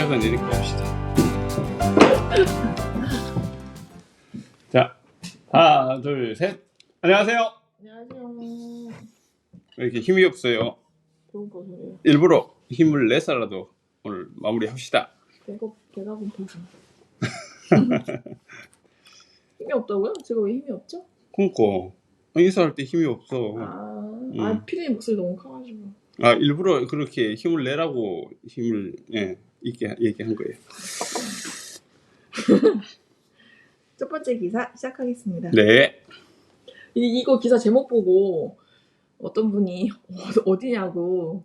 시작은 이렇게 합시다. 자, 하나, 둘, 셋. 안녕하세요. 안녕하세요. 왜 이렇게 힘이 없어요? 배고파서요. 일부러 힘을 내서라도 오늘 마무리합시다. 배가 고파서. 힘이 없다고요? 제가 왜 힘이 없죠? 그러니까 인사할 때 힘이 없어. 피디님 목소리 너무 커가지고. 일부러 그렇게 힘을 내라고 힘을 있게 얘기한 거예요. 첫 번째 기사 시작하겠습니다. 네. 이거 기사 제목 보고 어떤 분이 어디냐고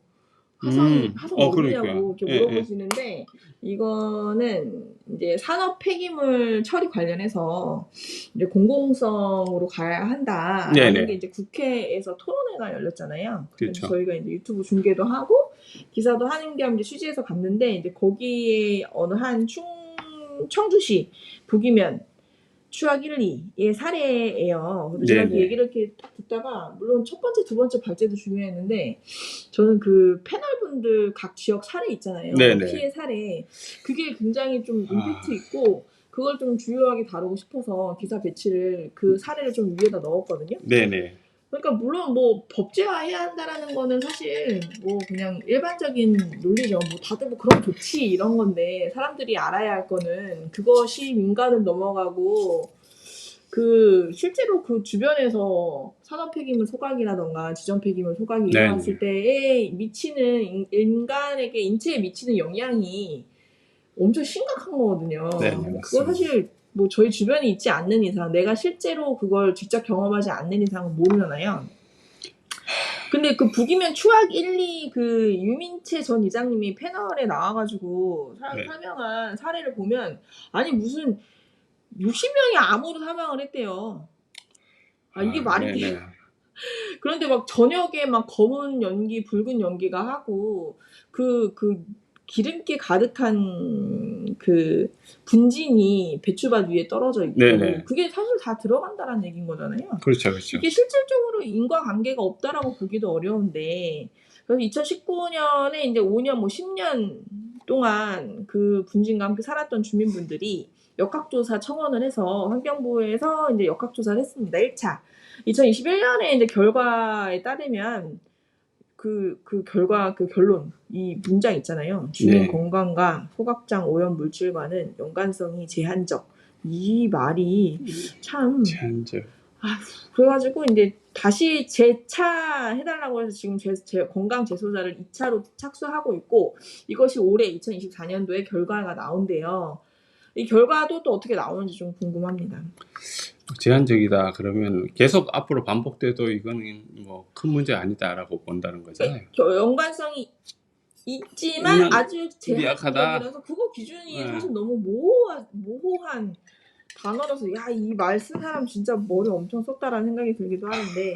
화성 어디냐고 이렇게 물어보시는데 이거는 이제 산업 폐기물 처리 관련해서 이제 공공성으로 가야 한다라는 게 이제 국회에서 토론회가 열렸잖아요. 그래서 그렇죠. 저희가 이제 유튜브 중계도 하고 기사도 하는 겸 이제 취재해서 갔는데 이제 거기에 어느 한 청주시 북이면 추악 1, 2의 사례예요. 근데 제가 그 얘기를 이렇게 딱 듣다가 물론 첫 번째, 두 번째 발제도 중요했는데 저는 그 패널분들 각 지역 사례 있잖아요. 네네. 피해 사례 그게 굉장히 좀 임팩트 있고 그걸 좀 주요하게 다루고 싶어서 기사 배치를 그 사례를 좀 위에다 넣었거든요. 네네. 그러니까 물론 뭐 법제화해야 한다라는 거는 사실 뭐 그냥 일반적인 논리죠. 뭐 다들 뭐 그럼 좋지 이런 건데 사람들이 알아야 할 거는 그것이 민간을 넘어가고 그 실제로 그 주변에서 산업 폐기물 소각이라던가 지정 폐기물 소각이 일어났을 때에 미치는 인간에게 인체에 미치는 영향이 엄청 심각한 거거든요. 그거 사실 뭐 저희 주변에 있지 않는 이상 내가 실제로 그걸 직접 경험하지 않는 이상은 모르잖아요. 근데 그 북이면 추악 1, 2 그 유민채 전 이장님이 패널에 나와가지고 설명한 사례를 보면 아니 무슨 60명이 암으로 사망을 했대요. 이게 말이 돼. 그런데 막 저녁에 막 검은 연기, 붉은 연기가 하고 그 기름기 가득한 그 분진이 배추밭 위에 떨어져 있고 그게 사실 다 들어간다라는 얘기인 거잖아요. 그렇죠, 그렇죠. 이게 실질적으로 인과관계가 없다라고 보기도 어려운데 그래서 2019년에 이제 5년 뭐 10년 동안 그 분진과 함께 살았던 주민분들이 역학조사 청원을 해서 환경부에서 이제 역학조사를 했습니다. 1차. 2021년에 이제 결과에 따르면 그 결과 그 결론 이 문장 있잖아요. 주민 건강과 소각장 오염 물질과는 연관성이 제한적. 이 말이 참 제한적. 그래가지고 이제 다시 재차 해달라고 해서 지금 제 건강 재소자를 2차로 착수하고 있고 이것이 올해 2024년도에 결과가 나온대요. 이 결과도 또 어떻게 나오는지 좀 궁금합니다. 제한적이다 그러면 계속 앞으로 반복돼도 이거는 뭐 큰 문제 아니다라고 본다는 거잖아요. 연관성이 있지만 아주 제한적이라서 그거 기준이 사실 너무 모호한 단어라서 야, 이 말 쓴 사람 진짜 머리 엄청 썼다라는 생각이 들기도 하는데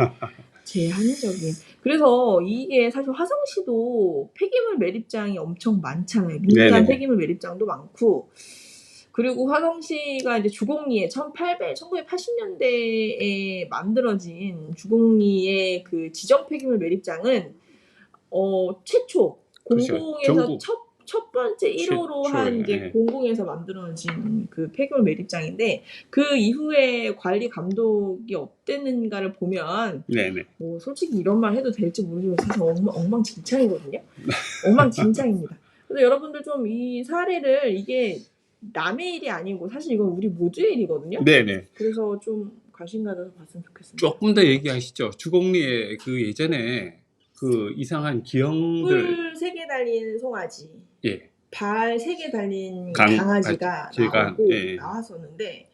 제한적인. 그래서 이게 사실 화성시도 폐기물 매립장이 엄청 많잖아요. 민간 폐기물 매립장도 많고 그리고 화성시가 이제 주곡리에 1980년대에 만들어진 주곡리의 그 지정 폐기물 매립장은 최초 공공에서 첫 번째 1호로 한 이제 공공에서 만들어진 그 폐기물 매립장인데 그 이후에 관리 감독이 어땠는가를 보면 뭐 솔직히 이런 말 해도 될지 모르지만 사실 엉망진창이거든요. 엉망진창입니다. 그래서 여러분들 좀 이 사례를 이게 남의 일이 아니고 사실 이건 우리 모두의 일이거든요. 그래서 좀 관심 가져서 봤으면 좋겠습니다. 조금 더 얘기하시죠. 주곡리에 그 예전에 그 이상한 기형들 뿔 3개 달린 송아지 발 3개 달린 강아지가 나왔었는데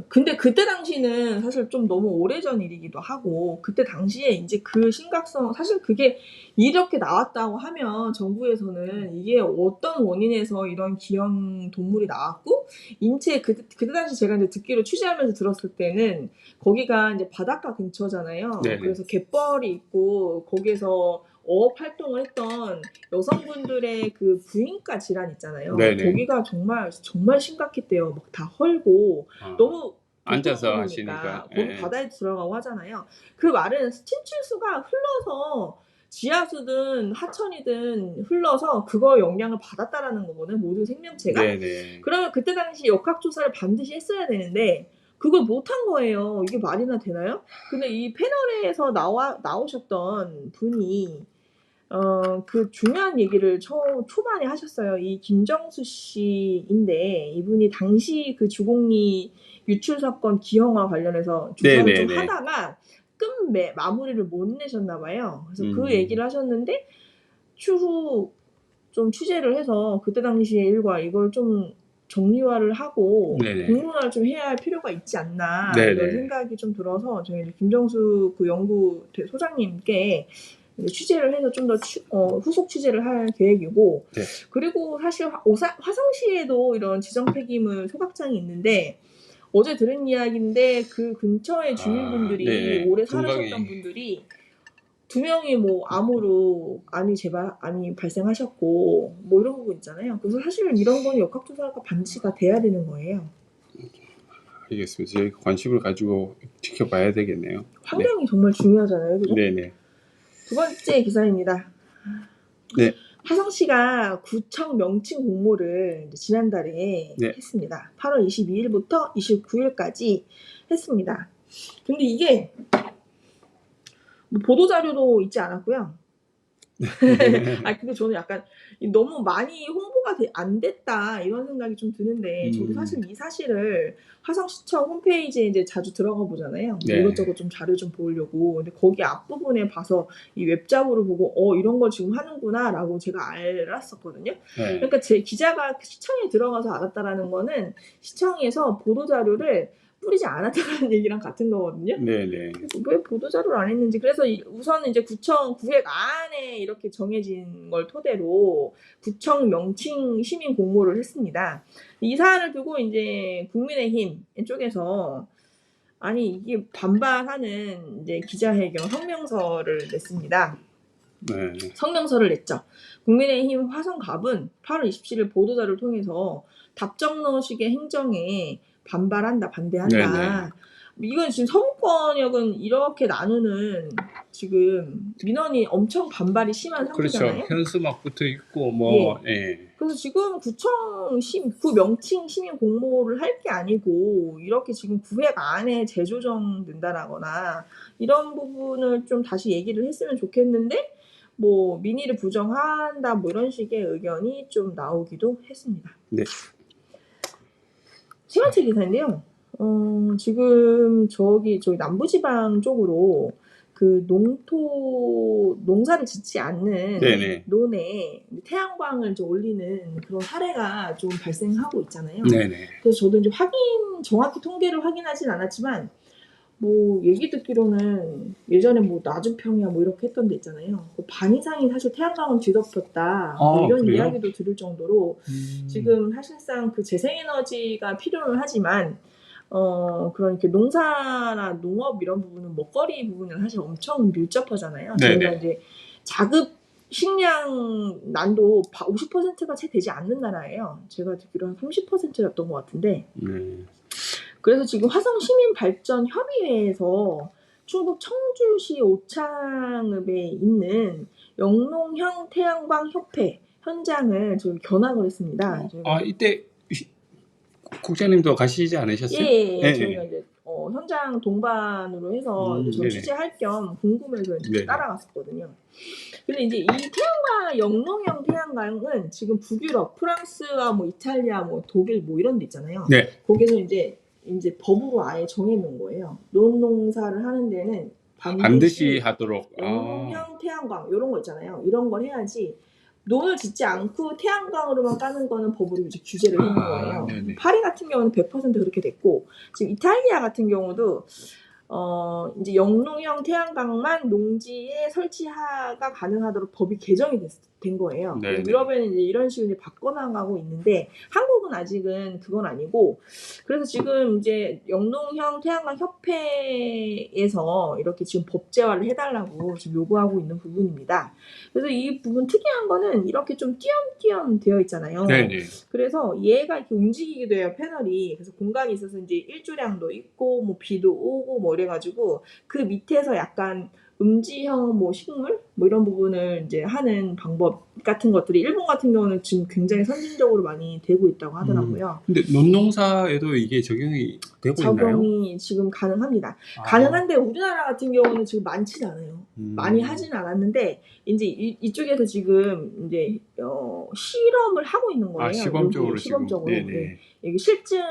근데 그때 당시는 사실 좀 너무 오래전 일이기도 하고 그때 당시에 이제 그 심각성 사실 그게 이렇게 나왔다고 하면 정부에서는 이게 어떤 원인에서 이런 기형 동물이 나왔고 인체 그때 당시 제가 이제 듣기로 취재하면서 들었을 때는 거기가 이제 바닷가 근처잖아요. 그래서 갯벌이 있고 거기에서 어업 활동을 했던 여성분들의 그 부인과 질환 있잖아요. 거기가 정말 심각했대요. 막 다 헐고 너무 앉아서 하시니까 거기 바다에 들어가고 하잖아요. 그 말은 침출수가 흘러서 지하수든 하천이든 흘러서 그걸 영향을 받았다라는 거거든, 모든 생명체가. 네네. 그러면 그때 당시 역학조사를 반드시 했어야 되는데 그걸 못한 거예요. 이게 말이나 되나요? 근데 이 패널에서 나오셨던 분이 그 중요한 얘기를 초반에 하셨어요. 이 김정수 씨인데 이분이 당시 그 주공리 유출 사건 기형과 관련해서 조사를 좀 네네네. 하다가 마무리를 못 내셨나 봐요. 그래서 그 음. 얘기를 하셨는데 추후 좀 취재를 해서 그때 당시의 일과 이걸 좀 정리화를 하고 네네. 공론화를 좀 해야 할 필요가 있지 않나 이런 네네. 생각이 좀 들어서 저희 이제 김정수 그 연구 소장님께 이제 취재를 해서 좀 더 후속 취재를 할 계획이고 네. 그리고 사실 화성시에도 이런 지정 폐기물 소각장이 있는데 어제 들은 이야기인데 그 근처에 주민분들이 네. 오래 동강이. 살으셨던 분들이 2명이 뭐 암으로 암이 발생하셨고 뭐 이런 부분 있잖아요. 그래서 사실 이런 건 역학조사가 반드시 다 돼야 되는 거예요. 알겠습니다. 저희 관심을 가지고 지켜봐야 되겠네요. 환경이 정말 중요하잖아요. 그죠? 네네. 두 번째 기사입니다. 네. 화성시가 구청 명칭 공모를 이제 지난달에 네. 했습니다. 8월 22일부터 29일까지 했습니다. 근데 이게 뭐 보도자료도 있지 않았고요. 근데 저는 약간 너무 많이 홍보가 안 됐다 이런 생각이 좀 드는데 저도 사실 이 사실을 화성시청 홈페이지에 이제 자주 들어가 보잖아요. 네. 이것저것 좀 자료 좀 보려고. 근데 거기 앞부분에 봐서 이 웹자보를 보고 이런 걸 지금 하는구나라고 제가 알았었거든요. 네. 그러니까 제 기자가 시청에 들어가서 알았다라는 거는 시청에서 보도자료를 뿌리지 않았다는 얘기랑 같은 거거든요. 네네. 왜 보도자료를 안 했는지. 그래서 우선 이제 구청 구획 안에 이렇게 정해진 걸 토대로 구청 명칭 시민 공모를 했습니다. 이 사안을 두고 이제 국민의힘 쪽에서 아니 이게 반발하는 이제 기자회견 성명서를 냈습니다. 네. 성명서를 냈죠. 국민의힘 화성갑은 8월 27일 보도자료를 통해서 답정너식의 행정에 반대한다. 네네. 이건 지금 서구권역은 이렇게 나누는 지금 민원이 엄청 반발이 심한 상태잖아요. 그렇죠. 현수막 붙어 있고 뭐 예. 그래서 지금 구 명칭 시민 공모를 할 게 아니고 이렇게 지금 구획 안에 재조정된다라거나 이런 부분을 좀 다시 얘기를 했으면 좋겠는데 뭐 민의를 부정한다 뭐 이런 식의 의견이 좀 나오기도 했습니다. 네. 세 번째 기사인데요. 지금 저기 남부지방 쪽으로 그 농사를 짓지 않는 네네. 논에 태양광을 좀 올리는 그런 사례가 좀 발생하고 있잖아요. 네네. 그래서 저도 이제 정확히 통계를 확인하진 않았지만 뭐 얘기 듣기로는 예전에 뭐 낮은 평야 뭐 이렇게 했던 데 있잖아요. 그 반 이상이 사실 태양광을 뒤덮였다. 뭐 이런 그래요? 이야기도 들을 정도로 지금 사실상 그 재생에너지가 필요는 하지만 그런 이렇게 농사나 농업 이런 부분은 먹거리 부분은 사실 엄청 밀접하잖아요. 네네. 저희가 이제 자급 식량 난도 50%가 채 되지 않는 나라예요. 제가 듣기로 한 30%였던 것 같은데. 그래서 지금 화성시민발전협의회에서 충북 청주시 오창읍에 있는 영농형 태양광 협회 현장을 좀 견학을 했습니다. 이때 국장님도 가시지 않으셨어요? 예. 저희가 이제 현장 동반으로 해서 저 취재할 겸 궁금해서 이제 따라갔었거든요. 근데 이제 이 영농형 태양광은 지금 북유럽, 프랑스와 뭐 이탈리아, 뭐 독일 뭐 이런 데 있잖아요. 네. 거기서 이제 법으로 아예 정해놓은 거예요. 논농사를 하는 데는 반드시 하도록. 영농형 태양광 이런 거 있잖아요. 이런 걸 해야지. 논을 짓지 않고 태양광으로만 까는 거는 법으로 이제 규제를 해놓은 거예요. 네네. 파리 같은 경우는 100% 그렇게 됐고 지금 이탈리아 같은 경우도 이제 영농형 태양광만 농지에 설치가 가능하도록 법이 개정이 된 거예요. 유럽에는 이제 이런 식으로 이제 바꿔나가고 있는데 한국은 아직은 그건 아니고 그래서 지금 이제 영농형 태양광 협회에서 이렇게 지금 법제화를 해달라고 지금 요구하고 있는 부분입니다. 그래서 이 부분 특이한 거는 이렇게 좀 띄엄띄엄 되어 있잖아요. 네네. 그래서 얘가 이렇게 움직이기도 해요, 패널이. 그래서 공간이 있어서 이제 일조량도 있고 뭐 비도 오고 뭐 이래가지고 그 밑에서 약간 음지형 뭐 식물 뭐 이런 부분을 이제 하는 방법 같은 것들이 일본 같은 경우는 지금 굉장히 선진적으로 많이 되고 있다고 하더라고요. 근데 논농사에도 이게 적용이 되고 있나요? 적용이 지금 가능합니다. 아, 가능한데 우리나라 같은 경우는 지금 많지는 않아요. 많이 하지는 않았는데 이제 이쪽에서 지금 이제 실험을 하고 있는 거예요. 시범적으로 여기 시범적으로. 지금. 네네. 여기 실증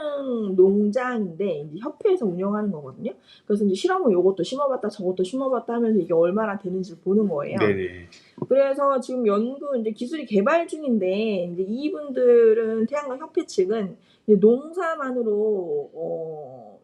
농장인데 이제 협회에서 운영하는 거거든요. 그래서 이제 실험을 요것도 심어봤다 저것도 심어봤다 하면서 이게 얼마나 되는지를 보는 거예요. 네네. 그래서 지금 연구 이제 기술이 개발 중인데 이제 이분들은 태양광 협회 측은 이제 농사만으로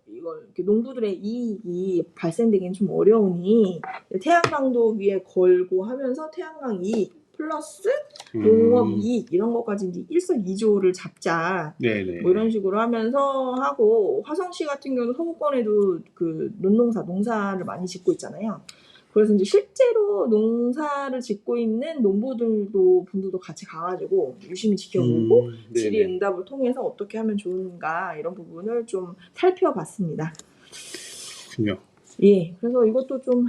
이걸 이렇게 농부들의 이익이 발생되기는 좀 어려우니 태양광도 위에 걸고 하면서 태양광 이익 플러스 농업 이익 이런 것까지 이제 일석이조를 잡자. 네네. 뭐 이런 식으로 하면서 하고 화성시 같은 경우는 서구권에도 그 농사를 많이 짓고 있잖아요. 그래서 이제 실제로 농사를 짓고 있는 분들도 같이 가가지고 유심히 지켜보고 질의응답을 통해서 어떻게 하면 좋은가 이런 부분을 좀 살펴봤습니다. 그렇군요. 예, 그래서 이것도 좀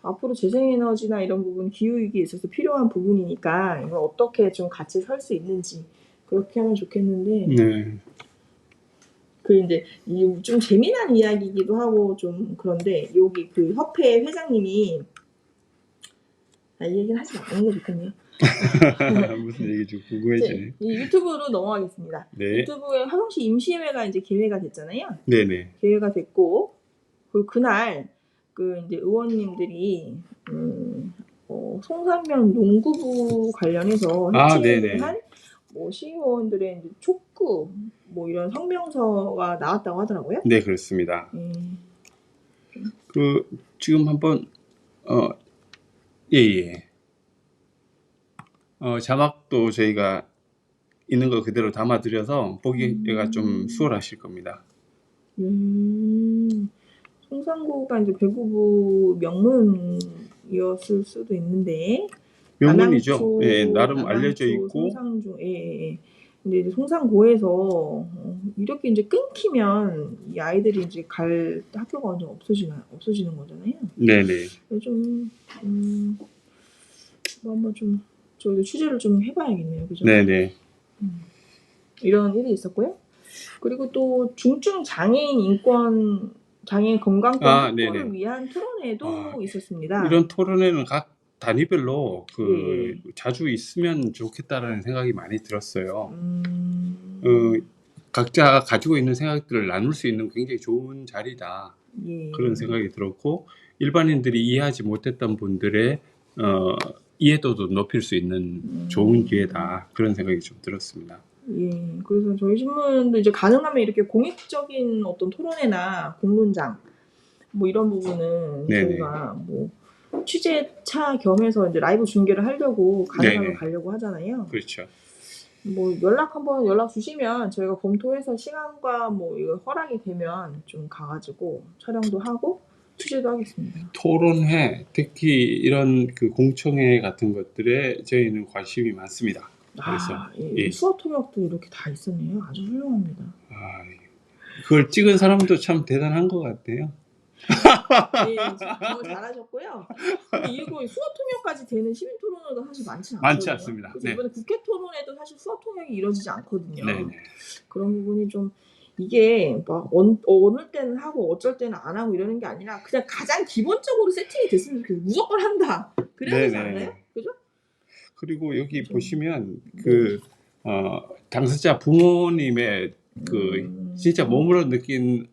앞으로 재생에너지나 이런 부분 기후위기에 있어서 필요한 부분이니까 이걸 어떻게 좀 같이 설 수 있는지 그렇게 하면 좋겠는데. 네. 그 이제 좀 재미난 이야기이기도 하고 좀 그런데 여기 그 협회 회장님이 이 얘기는 하지 않는 게 좋겠네요. 무슨 얘기지 궁금해지네. 이 유튜브로 넘어가겠습니다. 네. 유튜브에 화성시 임시회가 이제 기회가 됐잖아요. 네네. 기회가 됐고 그날 그 이제 의원님들이 송산면 농구부 관련해서 해체에 대한 뭐 시의원들의 이제 촉구 뭐 이런 성명서가 나왔다고 하더라고요. 네, 그렇습니다. 그 지금 한번 예. 자막도 저희가 있는 거 그대로 담아드려서 보기가 좀 수월하실 겁니다. 송산구가 이제 배구부 명문이었을 수도 있는데 명문이죠. 예, 나름 알려져 있고. 송상중, 예. 근데 이제 송산고에서 이렇게 이제 끊기면 이 아이들이 이제 갈 학교가 완전 없어지는 거잖아요. 네네. 좀 뭐 한번 좀 저희도 취재를 좀 해봐야겠네요, 그죠? 네네. 이런 일이 있었고요. 그리고 또 중증 장애인 인권, 장애인 건강권 확보를 위한 토론회도 있었습니다. 이런 토론회는 각 단위별로 자주 있으면 좋겠다라는 생각이 많이 들었어요. 각자 가지고 있는 생각들을 나눌 수 있는 굉장히 좋은 자리다. 그런 생각이 들었고 일반인들이 이해하지 못했던 분들의 이해도도 높일 수 있는 좋은 기회다. 그런 생각이 좀 들었습니다. 예, 그래서 저희 신문도 이제 가능하면 이렇게 공익적인 어떤 토론회나 공론장 뭐 이런 부분은 저희가 뭐 취재차 겸해서 이제 라이브 중계를 하려고 가능하면 가려고 하잖아요. 그렇죠. 뭐 연락 주시면 저희가 검토해서 시간과 뭐 이거 허락이 되면 좀 가가지고 촬영도 하고 취재도 하겠습니다. 토론회, 특히 이런 그 공청회 같은 것들에 저희는 관심이 많습니다. 그래서 수어 통역도 이렇게 다 있었네요. 아주 훌륭합니다. 그걸 찍은 사람도 참 대단한 것 같아요. 네, 정말 잘하셨고요. 이거 수어 통역까지 되는 시민 토론회도 사실 많지 않습니다. 이번에 국회 토론회도 사실 수어 통역이 이루어지지 않거든요. 네네. 그런 부분이 좀 이게 막 어느 때는 하고 어쩔 때는 안 하고 이러는 게 아니라 그냥 가장 기본적으로 세팅이 됐으면 좋겠어요. 무조건 한다. 그래야 되지 않나요? 그죠? 그리고 여기 보시면 그 당사자 부모님의 그 진짜 몸으로 느낀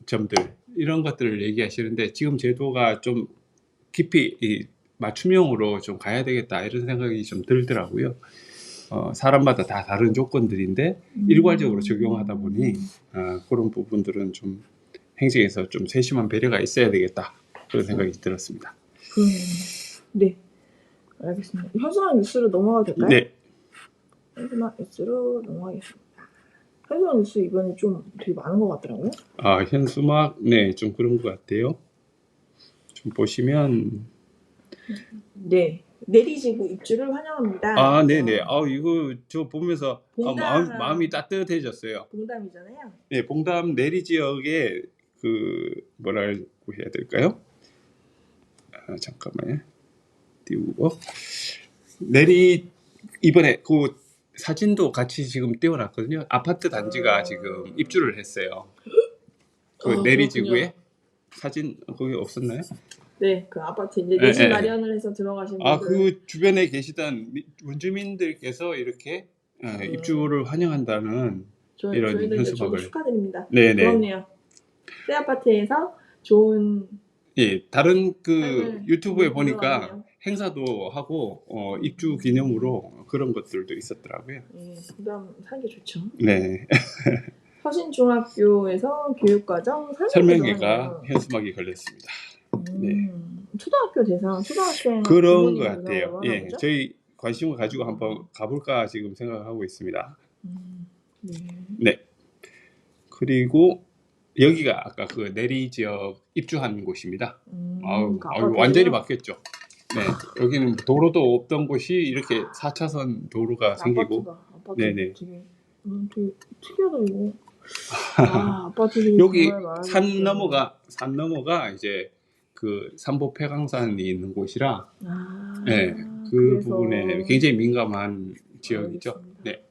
점들 이런 것들을 얘기하시는데 지금 제도가 좀 깊이 맞춤형으로 좀 가야 되겠다 이런 생각이 좀 들더라고요. 사람마다 다 다른 조건들인데 일괄적으로 적용하다 보니 그런 부분들은 좀 행정에서 좀 세심한 배려가 있어야 되겠다 그런 생각이 들었습니다. 네, 알겠습니다. 현수막 뉴스로 넘어가도 될까요? 네. 현수막 뉴스로 넘어가겠습니다. 현수막 뉴스 이번에 좀 되게 많은 것 같더라고요. 현수막 좀 그런 것 같아요. 좀 보시면 내리지구 입주를 환영합니다. 네네. 이거 저 보면서 마음이 따뜻해졌어요. 봉담이잖아요. 네, 봉담 내리 지역에 그 뭐라고 해야 될까요? 잠깐만요. 띄우고 내리 이번에 그 사진도 같이 지금 띄워놨거든요. 아파트 단지가 지금 입주를 했어요. 그 내리지구에 그렇군요. 사진 거기 없었나요? 네, 그 아파트 이제 예, 내집 예. 마련을 해서 들어가신 분들. 아, 그 주변에 계시던 원주민들께서 이렇게 입주를 환영한다는 이런 저희도 이제 저도 현수막을. 축하드립니다. 네네. 부럽네요. 새 아파트에서 좋은 예, 다른 그 삶을 유튜브에 보니까 들어가네요. 행사도 하고 입주 기념으로 그런 것들도 있었더라고요. 예, 그다음 사는 게 좋죠. 네, 서신중학교에서 교육과정 설명회가 하네요. 현수막이 걸렸습니다. 네. 초등학교 대상, 초등학생 그런 부모님 것 같아요. 대상으로 예, 하나 보죠? 저희 관심을 가지고 한번 가볼까 지금 생각하고 있습니다. 네. 네. 그리고 여기가 아까 그 내리 지역 입주한 곳입니다. 아유, 그 완전히 아파트예요? 바뀌었죠. 네, 여기는 도로도 없던 곳이 이렇게 4차선 도로가 생기고. 아파트 네네. 되게 특이하다 이거. 아파트들이 여기 정말 많아졌어요. 산 넘어가 이제 그 삼보 폐광산이 있는 곳이라 네, 그 그래서 부분에 굉장히 민감한 지역이죠. 알겠습니다. 네.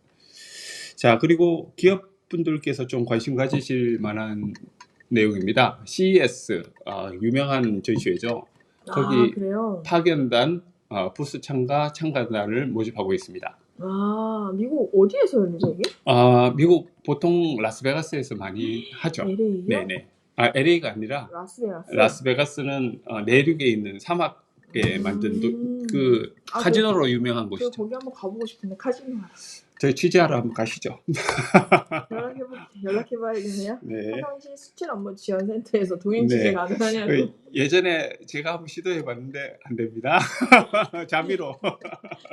자, 그리고 기업분들께서 좀 관심 가지실 만한 내용입니다. CES 유명한 전시회죠. 거기 그래요? 파견단 부스 참가단을 모집하고 있습니다. 미국 어디에서 열리죠 이게? 미국 보통 라스베가스에서 많이 하죠. LA요? 네네. LA가 아니라 라스베가스. 라스베가스는 내륙에 있는 사막에 만든 그 카지노로 유명한 저 곳이죠. 거기 한번 가보고 싶은데 카지노. 저희 취재하러 한번 가시죠. 연락해봐야겠네요. 네. 화성시 수출업무지원센터에서 동행 취재 네. 가능하냐고. 예전에 제가 한번 시도해봤는데 안 됩니다. 자비로.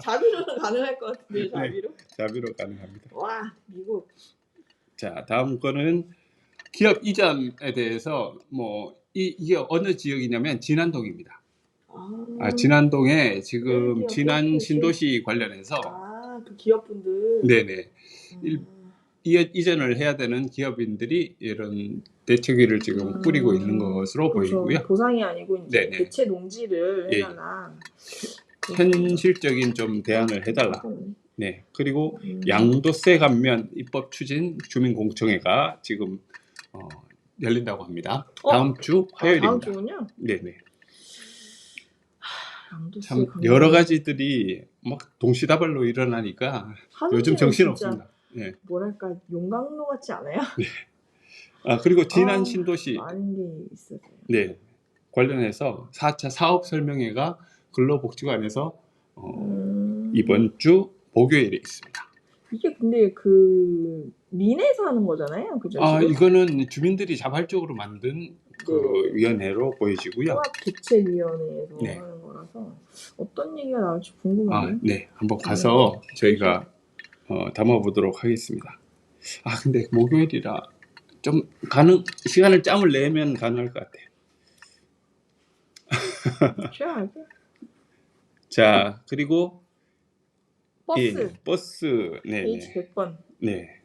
자비로는 가능할 것 같은데 자비로? 자비로 가능합니다. 와 미국. 자, 다음 거는 기업 이전에 대해서 이게 어느 지역이냐면 진안동입니다. 진안동에 지금 진안 신도시 관련해서 그 기업분들. 네네. 이전을 해야 되는 기업인들이 이런 대책위를 지금 꾸리고 있는 것으로 그렇죠. 보이고요. 보상이 아니고 이제 네네. 대체 농지를 예. 해놔라. 현실적인 좀 대안을 해달라. 네. 그리고 양도세 감면 입법 추진 주민공청회가 지금 열린다고 합니다. 다음 주 화요일입니다. 다음 주군요. 네네. 양도세 참 감면. 여러 가지들이 막 동시다발로 일어나니까 요즘 정신 없습니다. 네. 뭐랄까 용광로 같지 않아요? 네. 그리고 진안 신도시 많은 게 있어요. 네. 관련해서 4차 사업 설명회가 근로복지관에서 이번 주 목요일에 있습니다. 이게 근데 그 민에서 하는 거잖아요, 그죠? 이거는 주민들이 자발적으로 만든 그 위원회로 보여지고요. 통합대책위원회에서 네. 하는 거라서 어떤 얘기가 나올지 궁금하네요. 네, 한번 가서 저희가 담아보도록 하겠습니다. 근데 목요일이라 좀 시간을 짬을 내면 가능할 것 같아요. 최악이. 자, 그리고 버스. 네. H100번. 네.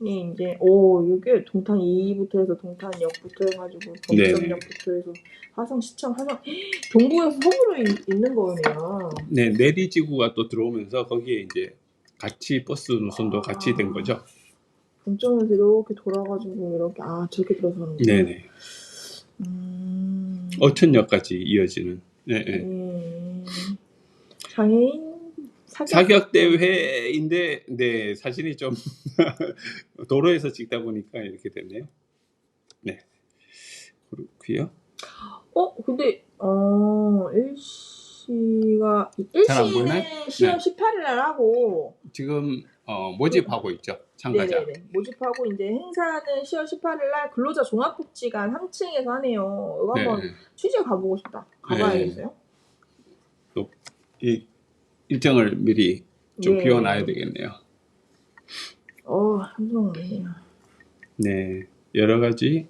이제 이게 동탄 2부터 해서 동탄역부터 해가지고 범점역부터 해서 화성 동부에서 서부로 있는 거네요. 네, 내리지구가 또 들어오면서 거기에 이제 같이 버스 노선도 같이 된 거죠. 범점에서 이렇게 돌아가지고 이렇게 저렇게 들어서는 거예요. 네네. 어촌역까지 이어지는. 네. 장애인 사격 대회인데 네, 사진이 좀 도로에서 찍다 보니까 이렇게 됐네요. 네. 그렇고요. 근데 일시가 잘안 보이나요? 10월 18일 날 하고 지금 모집하고 있죠. 참가자. 네네네. 모집하고 이제 행사는 10월 18일 날 근로자 종합복지관 3층에서 하네요. 이거 한번 취재 가보고 싶다. 가봐야겠어요. 또 이 일정을 미리 좀 비워놔야 되겠네요. 힘들었네요. 네, 여러 가지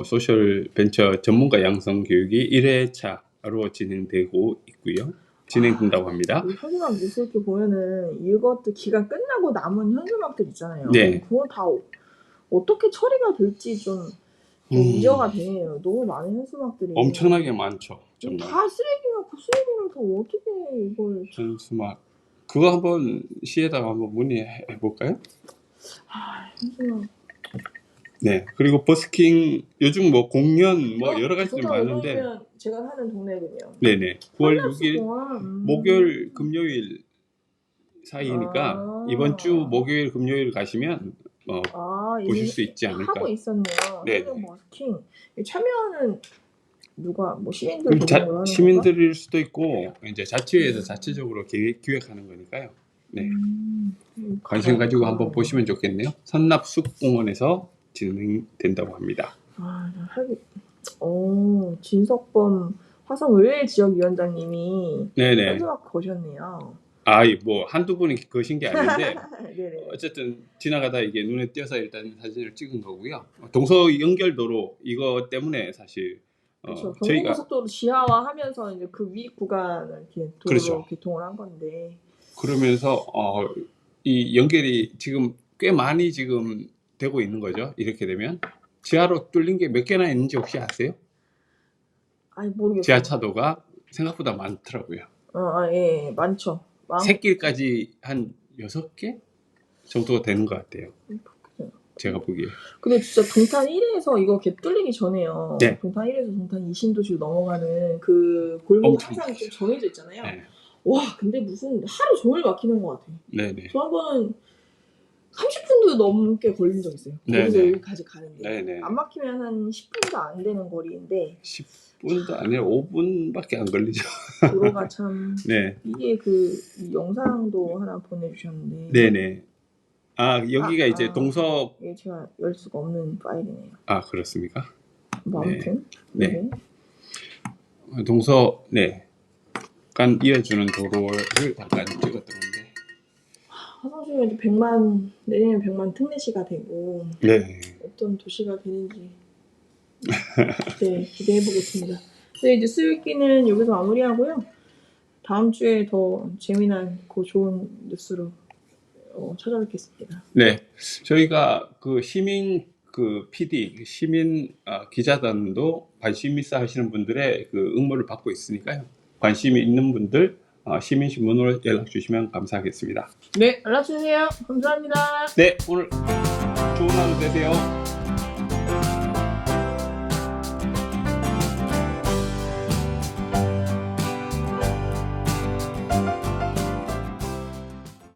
소셜 벤처 전문가 양성 교육이 1회차로 진행되고 있고요. 진행된다고 합니다. 현수막 뉴스 이렇게 보면은 이것도 기간 끝나고 남은 현수막들 있잖아요. 네. 그거 다 어떻게 처리가 될지 좀 우려가 되네요. 너무 많은 현수막들이. 엄청나게 많죠. 정말. 다 쓰레기면 그 쓰레기를 더 어떻게 이걸 현수막 그거 한번 시에다가 한번 문의해 볼까요? 현수막 네. 그리고 버스킹 요즘 뭐 공연 뭐 여러 가지들 부산 많은데 오동이면 제가 사는 동네군요. 네네. 9월 6일 한라수공원. 목요일 금요일 사이니까 아. 이번 주 목요일 금요일 가시면 보실 이미 수 있지 않을까. 하고 있었네요. 네. 현장 버스킹. 참여는 누가 뭐 시민들 그럼 대상으로 하는 시민들일 수도 있고 이제 자치회에서 자체적으로 기획하는 거니까요. 네. 관심 가지고 한번 보시면 좋겠네요. 선납숲공원에서 진행된다고 합니다. 진석범 화성의회 지역위원장님이 네네. 현수막 거셨네요. 뭐 한두 분이 거신 게 아닌데 네네. 어쨌든 지나가다 이게 눈에 띄어서 일단 사진을 찍은 거고요. 동서 연결도로 이거 때문에 사실 그렇죠. 저희가 경부고속도로 지하화하면서 이제 그 위 구간을 이렇게 도로 그렇죠. 개통을 한 건데. 그러면서 이 연결이 지금 꽤 많이 지금 되고 있는 거죠. 이렇게 되면 지하로 뚫린 게 몇 개나 있는지 혹시 아세요? 아니 모르겠어요. 지하차도가 생각보다 많더라고요. 예, 많죠. 새길까지 한 6개 정도가 되는 것 같아요. 제가 보기에. 근데 진짜 동탄 1에서 이거 개 뚫리기 전에요. 네. 동탄 1에서 동탄 2신도시로 넘어가는 그 골목 엄청 항상 좀 정해져 있잖아요. 네. 와, 근데 무슨 하루 종일 막히는 것 같아. 네네. 저 한 번은 30분도 넘게 걸린 적 있어요. 거기서 네네. 여기까지 가는데. 네네. 안 막히면 한 10분도 안 되는 거리인데 10분도 아니라 5분밖에 안 걸리죠. 도로가 참 네. 이게 이 영상도 하나 보내주셨는데 네네. 여기가 이제 동서 이게 제가 열 수가 없는 파일이네요. 그렇습니까? 뭐 네. 아무튼 네. 동서 간 이어주는 도로를 잠깐 찍었던 건데. 화성시가 이제 내년에 100만 특례시가 되고 네. 어떤 도시가 되는지 기대해보겠습니다. 네, 이제 수요일기는 여기서 마무리하고요. 다음 주에 더 재미난 좋은 뉴스로 찾아뵙겠습니다. 네. 저희가 그 시민 PD 시민 기자단도 관심 있어 하시는 분들의 그 응모를 받고 있으니까요. 관심이 있는 분들 시민신문으로 연락 주시면 감사하겠습니다. 네, 연락 주세요. 감사합니다. 네, 오늘 좋은 하루 되세요.